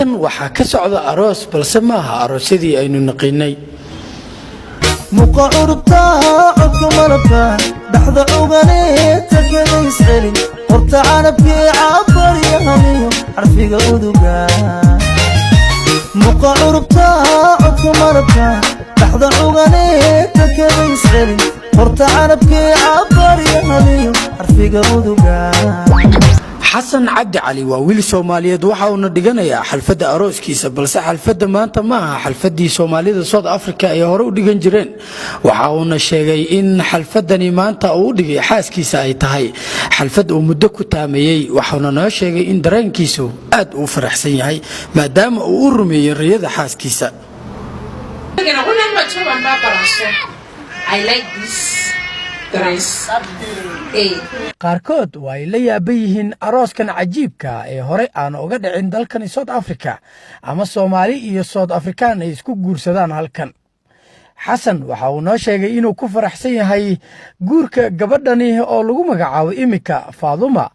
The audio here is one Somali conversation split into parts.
halkan waxaa ka socda aroos balse maaha aroosyadii aynu naqinay muqa urta codka malabka dhaxda uganeeta kadayscelin horta canabkii cabariyahaniyo xarfiga uduga muqa urta codka malabka dhaxda uganeeta kadayscelin horta canabkii cabariyahaniyo xarfiga uduga حسن عبد علي وويل سوماليد وحاونا ديغانيا حلفدا أروسكيسا بلس حلفدا مانتا ماها حلفدي سوماليد صوت أفريكا اي هورو ديغان جيرين وحاونا شيغاي إن حلفداني مانتا او ديغي حاسكيسا اي تاهي حلفد او مدكو تاميي وحاونا نو شيغاي إن درانكيسو آد او فرحسن يهي مادام او رمي رياض حاسكيسا I like this dress. qaarkood way la yaaban yihiin arooskan cajiibka ee hore aan uga dhicin dalkan South Africa ama Soomaali iyo South African ay isku guursadaan halkan Xasan waxa uu noo sheegay inuu ku faraxsan yahay guurka gabadhani oo lagu magacaabo imika Faaduma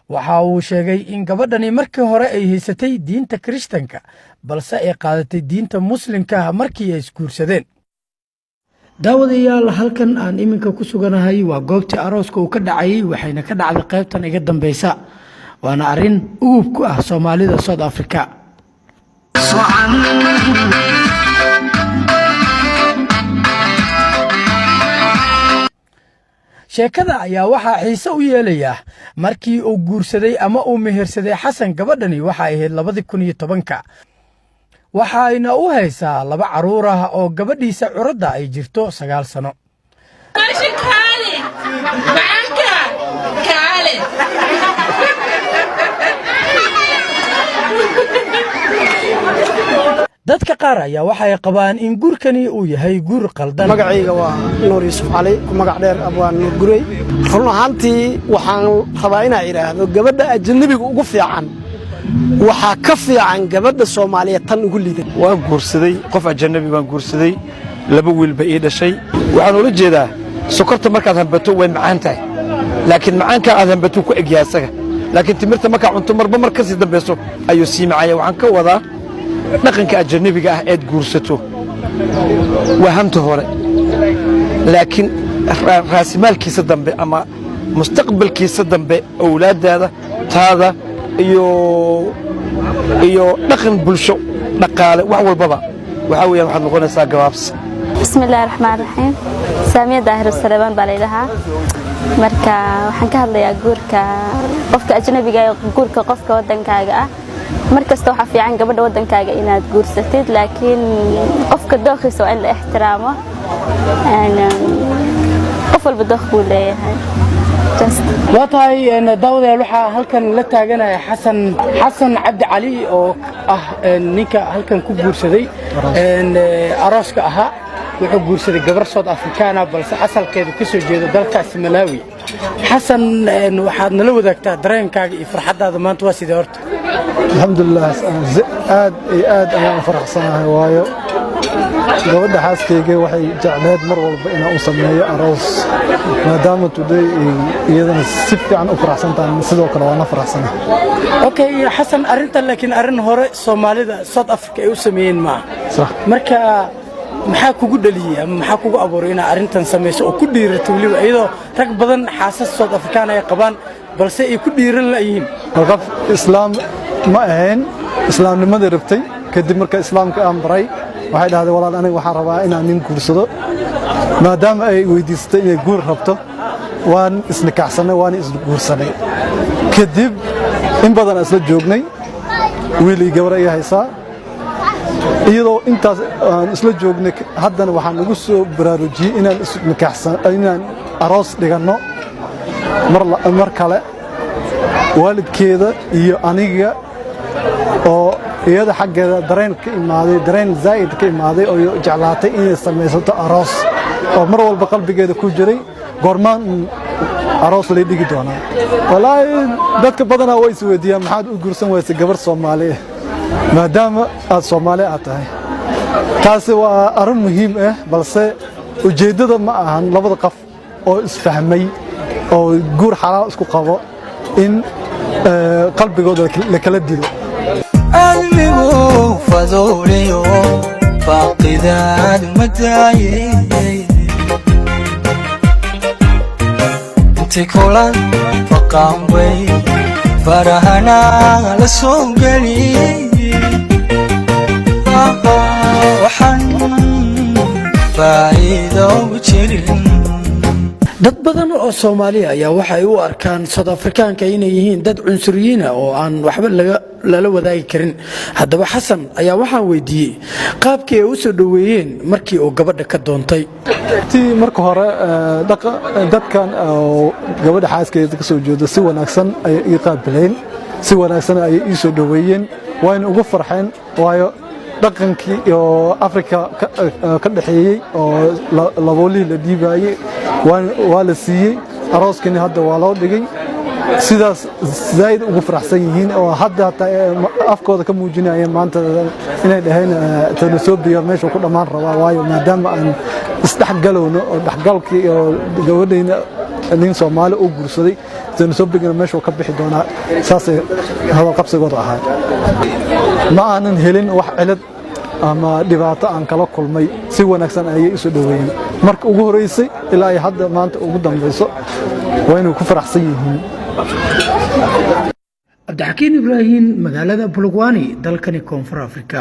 waxa uu sheegay in gabadhani markii hore ay haysatay diinta Kristanka balse ay qaadatay diinta Muslimka markii ay isguursadeen daawadayaal halkan aan iminka ku suganahay waa goobtii arooska uu ka dhacay waxayna ka dhacday qaybtan iga dambaysa waana arin uub ku ah Soomaalida South Africa sheekada ayaa waxa xiiso u yeelaya markii uu guursaday ama uu mehersaday Xasan gabadhani waxa ay ahayd 2010ka waxayna u haysaa 2 caruur ah oo gabadhiisa curadda ay jirto 9 sano dadka qaar ayaa waxay qabaan in guurkani uu yahay guur qaldan magacayga waa Nuur Yuusuf Cali ku magac dheer abwaan Nuur Gurey run ahaantii waxaan rabaa inaan iraahdo gabadha ajnabiga ugu fiican waxa ka fiican gabadha Soomaaliyeed tan ugu liidan waan guursaday qof ajnabi baan guursaday 2 wiil ba ii dhashay waxaan ula jeedaa sokorta markaad hanbato way macaan tahay laakiin macaanka aad hanbato ku egyahay asaga laakiin timirta marka cunto marba mar ka sii dambayso ayuu sii macaya waxaan ka wadaa dhaqanka ajnabiga ah ee guursato waa hamta hore laakiin raasimaalkiisa dambe ama mustaqbalkiisa dambe awlaadaada taada iyo dhaqan bulsho dhaqaale wax walbaba waxa weeyaan waxaad noqonaysaa gabaabs bismillaahir rahmaanir rahiim saamiya daahir salaam balaydaha marka waxaan ka hadlayaa guurka qofka ajnabiga ah guurka qofka wadankaaga ah markasta waxa fiican gabadha wadankaaga inaad guursatid laakiin qofka dooqiisa waa in la ixtiraamo qof walba dooq buu leeyahay وطاي داود waxa halkan la taaganaya Xasan Cabdi Cali oo ah ninka halkan ku guursaday arooska aha wuxuu guursaday gabar South African balse asalkeedu ka soo jeedo dalkaas Malawi Xasan waxaad nala wadaagtaa dareenkaaga iyo farxadaada maanta waa sidee horta alxamdulillah aad ayaan faraxsanahay waayo gabadha xaaskeyga waxay jecleed mar walba inaan u sameeyo aroos maadaama today iyadana si fiican u faraxsantahay sidoo kale waan faraxsanahay okay Xasan arintan laakiin arin hore Soomaalida South Africa ay u sameeyeen ma sax marka maxaa kugu dhaliyay ama maxaa kugu abuuray in arintan sameeyso oo ku dhiirato waliba iyadoo rag badan xaasas South African ay qabaan balse ay ku dhiiran laayeen qof islaam ma ahayn islaamnimada rabtay kadib marka islaamka aan baray waxay dhahdeen walaal aniga waxaan rabaa inaan nin guursado maadaama ay weydiistay inay guur rabto waan isnikaxsanay waan isguursanay kadib in badan isla joognay wiil iyo gabar ay haysaa iyadoo intaas aan isla joognay haddana waxaan ugu soo baraarujiyay inaan isnikaxsan inaan aroos dhigano mar kale waalidkeeda iyo aniga oo iyada xaggeeda dareen zaid ka imaaday oo jeclaatay inay samaysato aroos oo mar walba qalbigeeda ku jiray goormaan aroos la dhigi doonaa walahi dadka badanaa way is weydiiyaan maxaad u guursan weysay gabar Soomaali maadaama aad Soomaali tahay taasi waa arrin muhiim ah balse ujeedada ma ahan labada qof oo isfahmay oo guur xalaal isku qabo in qalbigooda la kala dilo علمه فذوليو فاقداد مدايي انتي كولا فقام وي فرهنا لسوقلي وحن فايدة وجرين dad badan oo Soomaali ayaa waxa ay u arkaan South Africaanka inay yihiin dad cunsuriyiin ah oo aan waxba lala wadaagi karin haddaba Xasan ayaa waxaan weydiiyay qaabkii ay u soo dhaweeyeen markii uu gabadha ka doontay marka hore dadkan gabadha xaaskeeda ka soo jeedo si wanaagsan ay ii qaabileen si wanaagsan ay ii soo dhaweeyeen waan ugu farxeen waayo dhaqankii iyo Afrika ka dhaxeeyay oo laboolii la dhiibayay waa la siiyay arooskani hadda waa loo dhigay sidaas zaid ugu faraxsan yihiin oo hadda afkooda ka muujinayeen maanta inay dhaheen Tanzania meesha ku dhamaan rabaa waayo maadaama aan isdhaxgalowno oo dhaxgalkii iyo gabadhayna nin Soomaali oo guursaday Tanzania meesha ka bixi doona saas hada qabsigooda ahaa ma aanan helin wax cilad ama dhibaato aan kala kulmay si wanaagsan ayay isu dhaweeyeen marka ugu horeysay ilaa ay hadda maanta ugu dambayso waa inay ku faraxsan yihiin Abdixakiin Ibraahin magaalada Bulugwani dalkani Koonfur Afrika